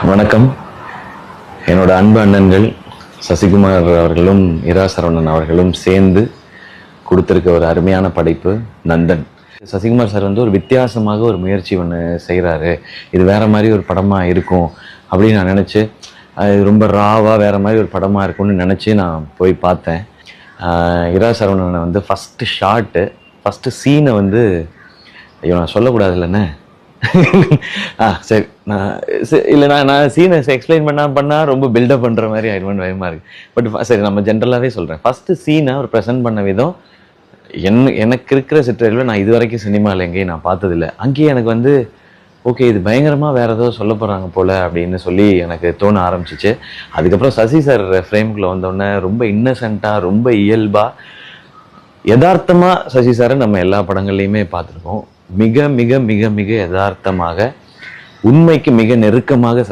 வணக்கம். என்னோட அன்பு அண்ணன்கள் சசிகுமார் அவர்களும் இரா சரவணன் அவர்களும் சேர்ந்து கொடுத்துருக்க ஒரு அருமையான படைப்பு நந்தன். சசிகுமார் சார் வந்து ஒரு வித்தியாசமாக ஒரு முயற்சி ஒன்று செய்கிறாரு, இது வேற மாதிரி ஒரு படமாக இருக்கும் அப்படின்னு நான் நினச்சி, அது ரொம்ப ராவாக வேற மாதிரி ஒரு படமாக இருக்கும்னு நினச்சி நான் போய் பார்த்தேன். இரா சரவணனை வந்து ஃபஸ்ட்டு சீனை வந்து, ஐயோ நான் சொல்லக்கூடாது இல்லைண்ணே. சரி, நான் சீனை எக்ஸ்பிளைன் பண்ணால் ரொம்ப பில்டப் பண்ணுற மாதிரி ஆயிடுவேன்னு பயமாக இருக்குது. பட் சரி, நம்ம ஜென்ரலாகவே சொல்கிறேன். ஃபஸ்ட்டு சீனை அவர் ப்ரெசென்ட் பண்ண விதம், எனக்கு இருக்கிற சிற்றறிவில் நான் இது வரைக்கும் சினிமாவில் எங்கேயும் நான் பார்த்ததில்லை. அங்கேயே எனக்கு வந்து ஓகே, இது பயங்கரமாக வேறு ஏதோ சொல்ல போகிறாங்க போல் அப்படின்னு சொல்லி எனக்கு தோண ஆரம்பிச்சிச்சு. அதுக்கப்புறம் சசி சார் ஃப்ரேமுக்குள்ளே வந்தோடனே ரொம்ப இன்னசென்ட்டாக, ரொம்ப இயல்பாக, யதார்த்தமாக சசி சாரை நம்ம எல்லா படங்கள்லையுமே பார்த்துருக்கோம். மிக மிக மிக மிக யதார்த்தமாக, உண்மைக்கு மிக நெருக்கமாக